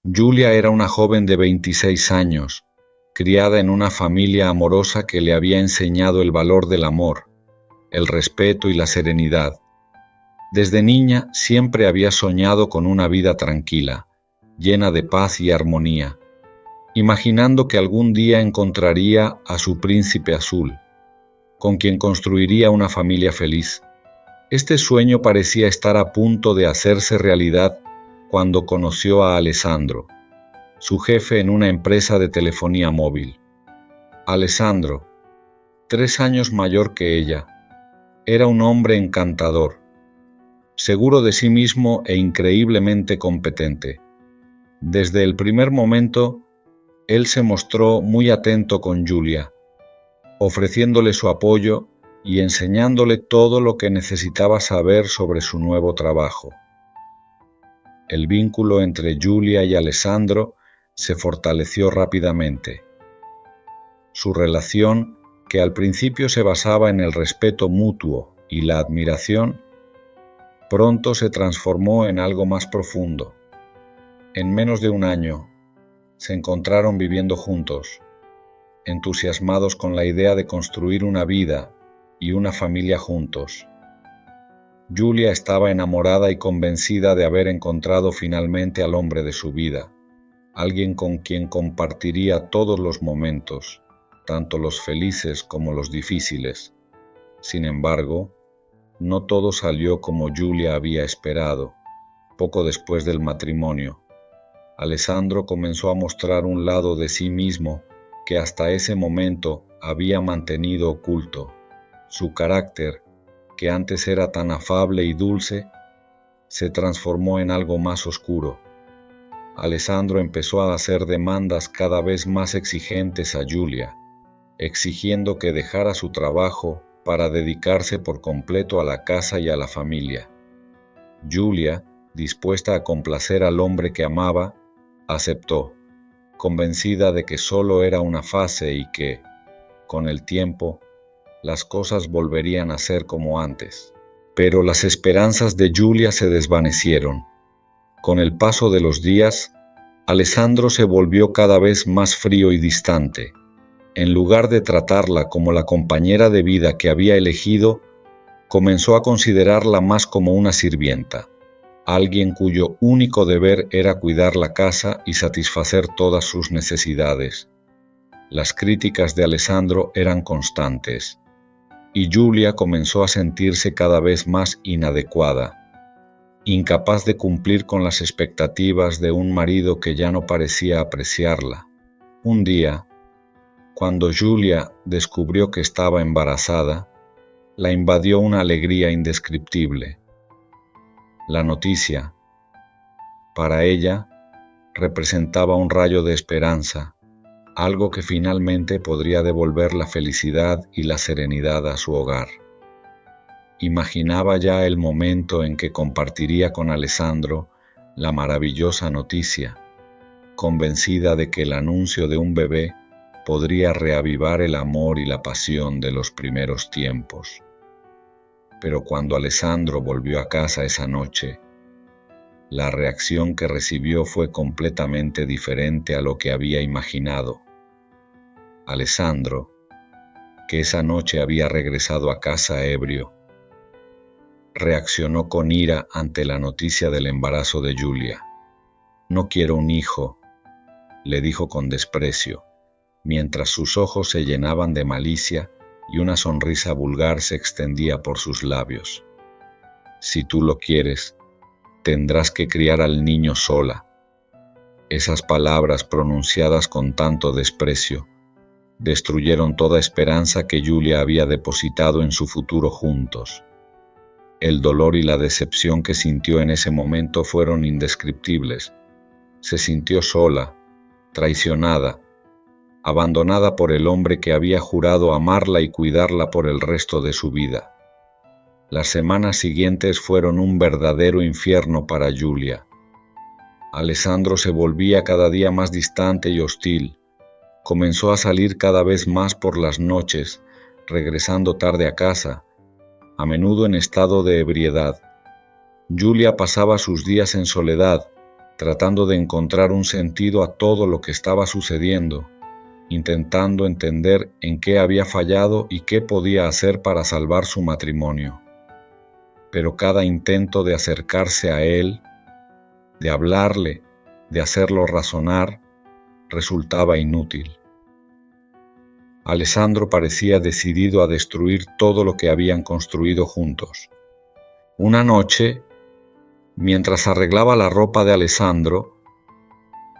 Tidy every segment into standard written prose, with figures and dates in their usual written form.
Julia era una joven de 26 años, criada en una familia amorosa que le había enseñado el valor del amor, el respeto y la serenidad. Desde niña siempre había soñado con una vida tranquila, llena de paz y armonía, imaginando que algún día encontraría a su príncipe azul, con quien construiría una familia feliz. Este sueño parecía estar a punto de hacerse realidad cuando conoció a Alessandro, su jefe en una empresa de telefonía móvil. Alessandro, 3 años mayor que ella, era un hombre encantador, seguro de sí mismo e increíblemente competente. Desde el primer momento, él se mostró muy atento con Julia, ofreciéndole su apoyo y enseñándole todo lo que necesitaba saber sobre su nuevo trabajo. El vínculo entre Julia y Alessandro se fortaleció rápidamente. Su relación, que al principio se basaba en el respeto mutuo y la admiración, pronto se transformó en algo más profundo. En menos de un año, se encontraron viviendo juntos, entusiasmados con la idea de construir una vida y una familia juntos. Julia estaba enamorada y convencida de haber encontrado finalmente al hombre de su vida, alguien con quien compartiría todos los momentos, tanto los felices como los difíciles. Sin embargo, no todo salió como Julia había esperado. Poco después del matrimonio, Alessandro comenzó a mostrar un lado de sí mismo que hasta ese momento había mantenido oculto. Su carácter, que antes era tan afable y dulce, se transformó en algo más oscuro. Alessandro empezó a hacer demandas cada vez más exigentes a Julia, exigiendo que dejara su trabajo para dedicarse por completo a la casa y a la familia. Julia, dispuesta a complacer al hombre que amaba, aceptó, convencida de que solo era una fase y que, con el tiempo, las cosas volverían a ser como antes. Pero las esperanzas de Julia se desvanecieron. Con el paso de los días, Alessandro se volvió cada vez más frío y distante. En lugar de tratarla como la compañera de vida que había elegido, comenzó a considerarla más como una sirvienta, alguien cuyo único deber era cuidar la casa y satisfacer todas sus necesidades. Las críticas de Alessandro eran constantes, y Julia comenzó a sentirse cada vez más inadecuada, incapaz de cumplir con las expectativas de un marido que ya no parecía apreciarla. Un día, cuando Julia descubrió que estaba embarazada, la invadió una alegría indescriptible. La noticia, para ella, representaba un rayo de esperanza, algo que finalmente podría devolver la felicidad y la serenidad a su hogar. Imaginaba ya el momento en que compartiría con Alessandro la maravillosa noticia, convencida de que el anuncio de un bebé podría reavivar el amor y la pasión de los primeros tiempos. Pero cuando Alessandro volvió a casa esa noche, la reacción que recibió fue completamente diferente a lo que había imaginado. Alessandro, que esa noche había regresado a casa ebrio, reaccionó con ira ante la noticia del embarazo de Julia. «No quiero un hijo», le dijo con desprecio, mientras sus ojos se llenaban de malicia y una sonrisa vulgar se extendía por sus labios. «Si tú lo quieres, tendrás que criar al niño sola». Esas palabras pronunciadas con tanto desprecio destruyeron toda esperanza que Julia había depositado en su futuro juntos. El dolor y la decepción que sintió en ese momento fueron indescriptibles. Se sintió sola, traicionada, abandonada por el hombre que había jurado amarla y cuidarla por el resto de su vida. Las semanas siguientes fueron un verdadero infierno para Julia. Alessandro se volvía cada día más distante y hostil. Comenzó a salir cada vez más por las noches, regresando tarde a casa, a menudo en estado de ebriedad. Julia pasaba sus días en soledad, tratando de encontrar un sentido a todo lo que estaba sucediendo, intentando entender en qué había fallado y qué podía hacer para salvar su matrimonio. Pero cada intento de acercarse a él, de hablarle, de hacerlo razonar, resultaba inútil. Alessandro parecía decidido a destruir todo lo que habían construido juntos. Una noche, mientras arreglaba la ropa de Alessandro,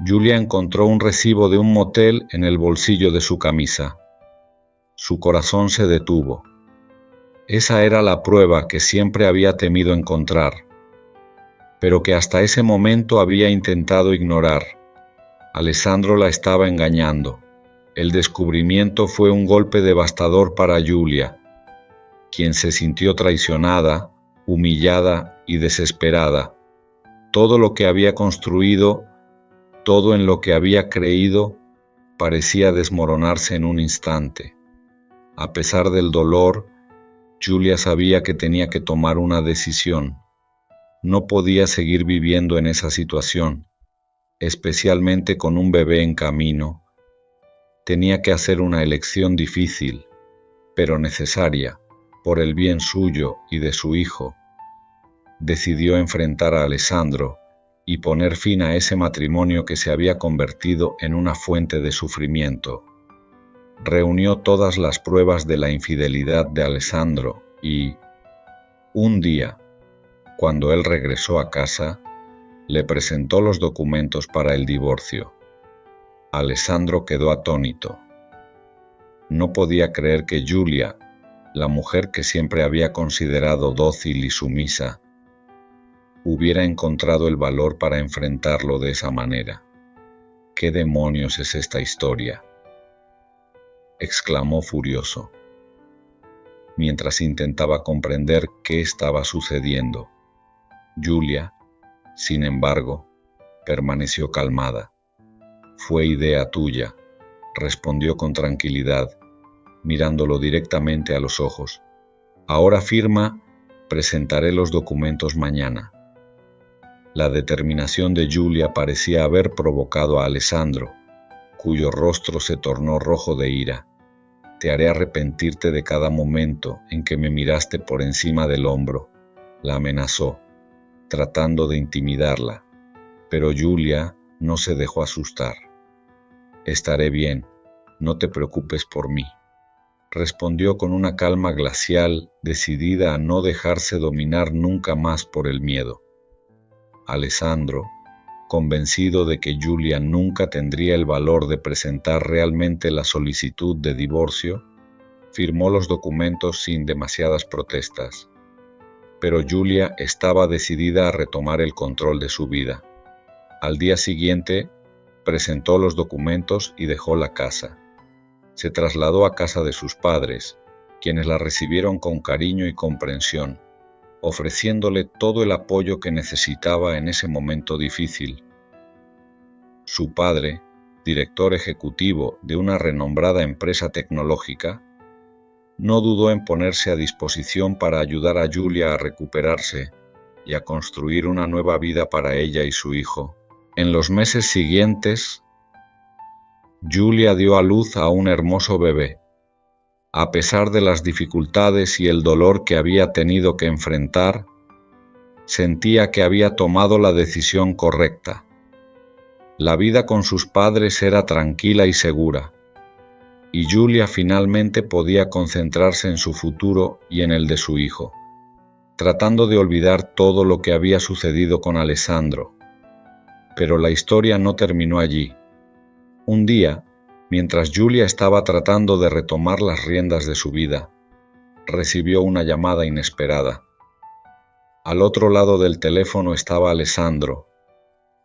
Giulia encontró un recibo de un motel en el bolsillo de su camisa. Su corazón se detuvo. Esa era la prueba que siempre había temido encontrar, pero que hasta ese momento había intentado ignorar. Alessandro la estaba engañando. El descubrimiento fue un golpe devastador para Giulia, quien se sintió traicionada, humillada y desesperada. Todo lo que había construido, todo en lo que había creído, parecía desmoronarse en un instante. A pesar del dolor, Giulia sabía que tenía que tomar una decisión. No podía seguir viviendo en esa situación, especialmente con un bebé en camino. Tenía que hacer una elección difícil, pero necesaria, por el bien suyo y de su hijo. Decidió enfrentar a Alessandro y poner fin a ese matrimonio que se había convertido en una fuente de sufrimiento. Reunió todas las pruebas de la infidelidad de Alessandro y, un día, cuando él regresó a casa, le presentó los documentos para el divorcio. Alessandro quedó atónito. No podía creer que Giulia, la mujer que siempre había considerado dócil y sumisa, hubiera encontrado el valor para enfrentarlo de esa manera. ¿Qué demonios es esta historia?, exclamó furioso, mientras intentaba comprender qué estaba sucediendo. Giulia, sin embargo, permaneció calmada. «Fue idea tuya», respondió con tranquilidad, mirándolo directamente a los ojos. «Ahora firma, presentaré los documentos mañana». La determinación de Giulia parecía haber provocado a Alessandro, cuyo rostro se tornó rojo de ira. «Te haré arrepentirte de cada momento en que me miraste por encima del hombro», la amenazó, tratando de intimidarla. Pero Giulia no se dejó asustar. «Estaré bien, no te preocupes por mí», respondió con una calma glacial, decidida a no dejarse dominar nunca más por el miedo. Alessandro, convencido de que Giulia nunca tendría el valor de presentar realmente la solicitud de divorcio, firmó los documentos sin demasiadas protestas. Pero Giulia estaba decidida a retomar el control de su vida. Al día siguiente, presentó los documentos y dejó la casa. Se trasladó a casa de sus padres, quienes la recibieron con cariño y comprensión, ofreciéndole todo el apoyo que necesitaba en ese momento difícil. Su padre, director ejecutivo de una renombrada empresa tecnológica, no dudó en ponerse a disposición para ayudar a Giulia a recuperarse y a construir una nueva vida para ella y su hijo. En los meses siguientes, Giulia dio a luz a un hermoso bebé. A pesar de las dificultades y el dolor que había tenido que enfrentar, sentía que había tomado la decisión correcta. La vida con sus padres era tranquila y segura, y Giulia finalmente podía concentrarse en su futuro y en el de su hijo, tratando de olvidar todo lo que había sucedido con Alessandro. Pero la historia no terminó allí. Un día, mientras Giulia estaba tratando de retomar las riendas de su vida, recibió una llamada inesperada. Al otro lado del teléfono estaba Alessandro.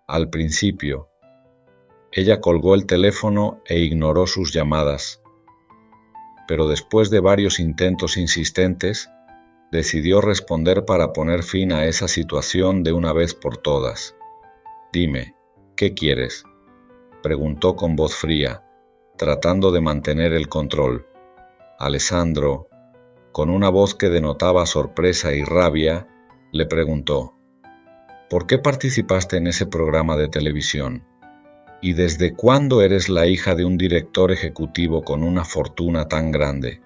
Al principio, ella colgó el teléfono e ignoró sus llamadas. Pero después de varios intentos insistentes, decidió responder para poner fin a esa situación de una vez por todas. «Dime, ¿qué quieres?», preguntó con voz fría, tratando de mantener el control. Alessandro, con una voz que denotaba sorpresa y rabia, le preguntó: ¿Por qué participaste en ese programa de televisión? ¿Y desde cuándo eres la hija de un director ejecutivo con una fortuna tan grande?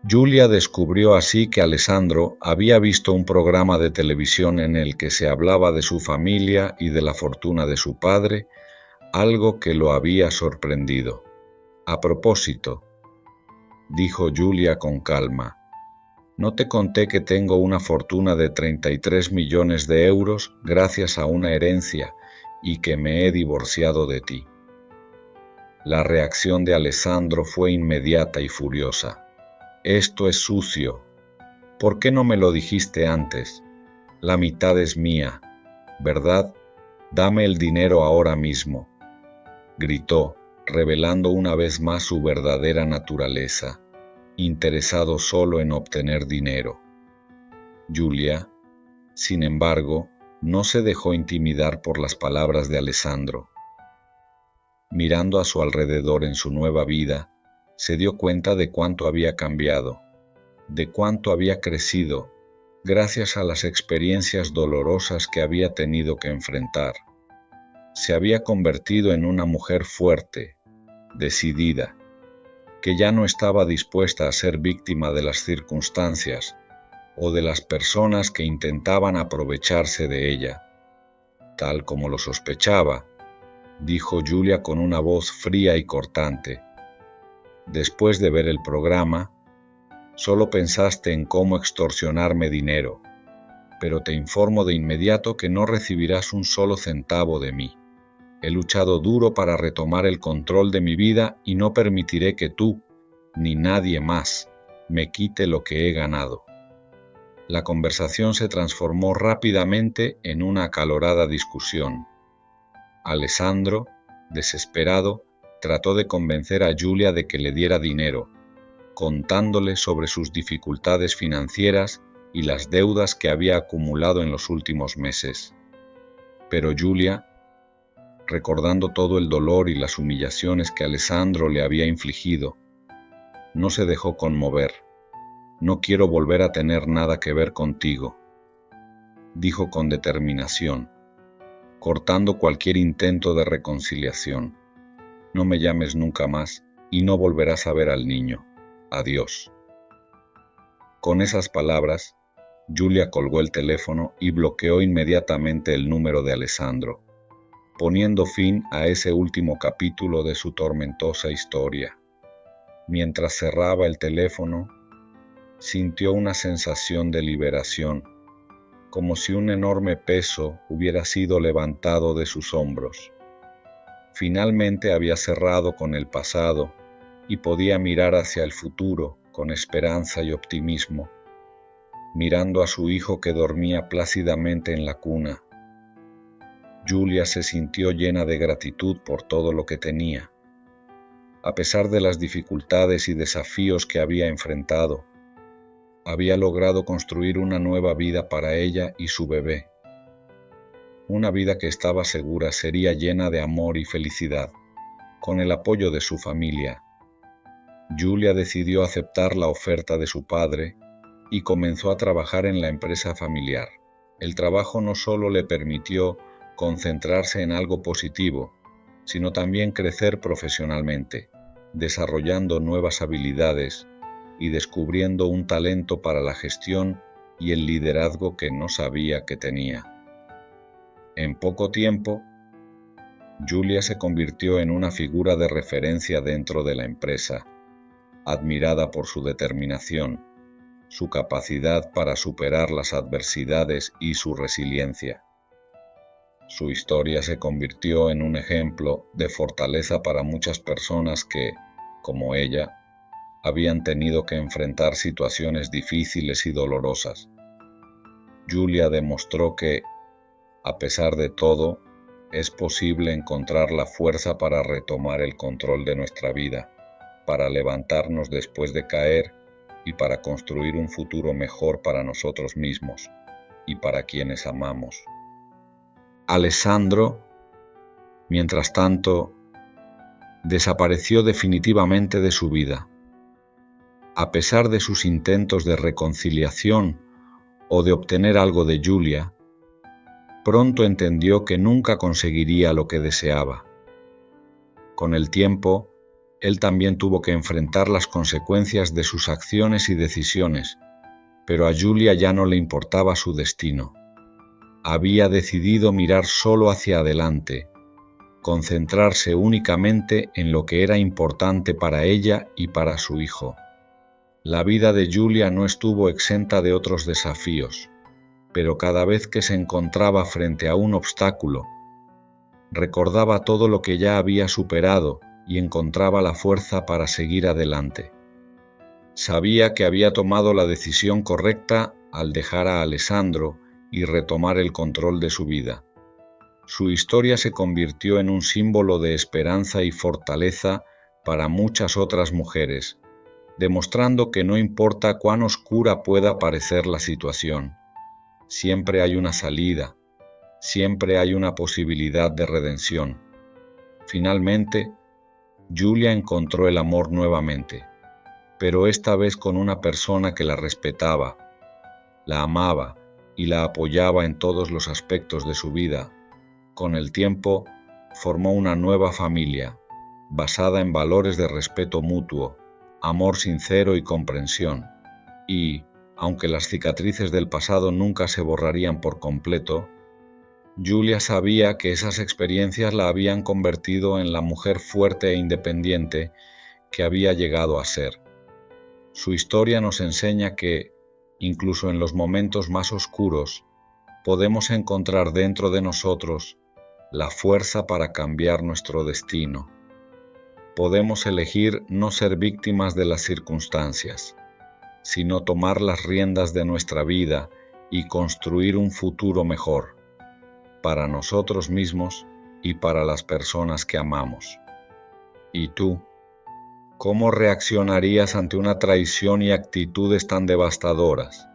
Giulia descubrió así que Alessandro había visto un programa de televisión en el que se hablaba de su familia y de la fortuna de su padre, algo que lo había sorprendido. A propósito, dijo Giulia con calma, ¿no te conté que tengo una fortuna de 33 millones de euros gracias a una herencia y que me he divorciado de ti? La reacción de Alessandro fue inmediata y furiosa. Esto es sucio. ¿Por qué no me lo dijiste antes? La mitad es mía, ¿verdad? Dame el dinero ahora mismo, gritó, revelando una vez más su verdadera naturaleza, interesado solo en obtener dinero. Giulia, sin embargo, no se dejó intimidar por las palabras de Alessandro. Mirando a su alrededor en su nueva vida, se dio cuenta de cuánto había cambiado, de cuánto había crecido, gracias a las experiencias dolorosas que había tenido que enfrentar. Se había convertido en una mujer fuerte, decidida, que ya no estaba dispuesta a ser víctima de las circunstancias o de las personas que intentaban aprovecharse de ella. Tal como lo sospechaba, dijo Giulia con una voz fría y cortante. Después de ver el programa, solo pensaste en cómo extorsionarme dinero, pero te informo de inmediato que no recibirás un solo centavo de mí. He luchado duro para retomar el control de mi vida y no permitiré que tú, ni nadie más, me quite lo que he ganado. La conversación se transformó rápidamente en una acalorada discusión. Alessandro, desesperado, trató de convencer a Giulia de que le diera dinero, contándole sobre sus dificultades financieras y las deudas que había acumulado en los últimos meses. Pero Giulia, recordando todo el dolor y las humillaciones que Alessandro le había infligido, no se dejó conmover. No quiero volver a tener nada que ver contigo, dijo con determinación, cortando cualquier intento de reconciliación. No me llames nunca más y no volverás a ver al niño. Adiós. Con esas palabras, Giulia colgó el teléfono y bloqueó inmediatamente el número de Alessandro, poniendo fin a ese último capítulo de su tormentosa historia. Mientras cerraba el teléfono, sintió una sensación de liberación, como si un enorme peso hubiera sido levantado de sus hombros. Finalmente había cerrado con el pasado y podía mirar hacia el futuro con esperanza y optimismo, mirando a su hijo que dormía plácidamente en la cuna. Giulia se sintió llena de gratitud por todo lo que tenía. A pesar de las dificultades y desafíos que había enfrentado, había logrado construir una nueva vida para ella y su bebé. Una vida que estaba segura sería llena de amor y felicidad, con el apoyo de su familia. Giulia decidió aceptar la oferta de su padre y comenzó a trabajar en la empresa familiar. El trabajo no solo le permitió concentrarse en algo positivo, sino también crecer profesionalmente, desarrollando nuevas habilidades y descubriendo un talento para la gestión y el liderazgo que no sabía que tenía. En poco tiempo, Giulia se convirtió en una figura de referencia dentro de la empresa, admirada por su determinación, su capacidad para superar las adversidades y su resiliencia. Su historia se convirtió en un ejemplo de fortaleza para muchas personas que, como ella, habían tenido que enfrentar situaciones difíciles y dolorosas. Giulia demostró que, a pesar de todo, es posible encontrar la fuerza para retomar el control de nuestra vida, para levantarnos después de caer y para construir un futuro mejor para nosotros mismos y para quienes amamos. Alessandro, mientras tanto, desapareció definitivamente de su vida. A pesar de sus intentos de reconciliación o de obtener algo de Giulia, pronto entendió que nunca conseguiría lo que deseaba. Con el tiempo, él también tuvo que enfrentar las consecuencias de sus acciones y decisiones, pero a Julia ya no le importaba su destino. Había decidido mirar solo hacia adelante, concentrarse únicamente en lo que era importante para ella y para su hijo. La vida de Julia no estuvo exenta de otros desafíos, pero cada vez que se encontraba frente a un obstáculo, recordaba todo lo que ya había superado y encontraba la fuerza para seguir adelante. Sabía que había tomado la decisión correcta al dejar a Alessandro y retomar el control de su vida. Su historia se convirtió en un símbolo de esperanza y fortaleza para muchas otras mujeres, demostrando que no importa cuán oscura pueda parecer la situación, siempre hay una salida, siempre hay una posibilidad de redención. Finalmente, Julia encontró el amor nuevamente, pero esta vez con una persona que la respetaba, la amaba y la apoyaba en todos los aspectos de su vida. Con el tiempo, formó una nueva familia, basada en valores de respeto mutuo, amor sincero y comprensión. Y, aunque las cicatrices del pasado nunca se borrarían por completo, Julia sabía que esas experiencias la habían convertido en la mujer fuerte e independiente que había llegado a ser. Su historia nos enseña que, incluso en los momentos más oscuros, podemos encontrar dentro de nosotros la fuerza para cambiar nuestro destino. Podemos elegir no ser víctimas de las circunstancias, sino tomar las riendas de nuestra vida y construir un futuro mejor, para nosotros mismos y para las personas que amamos. ¿Y tú? ¿Cómo reaccionarías ante una traición y actitudes tan devastadoras?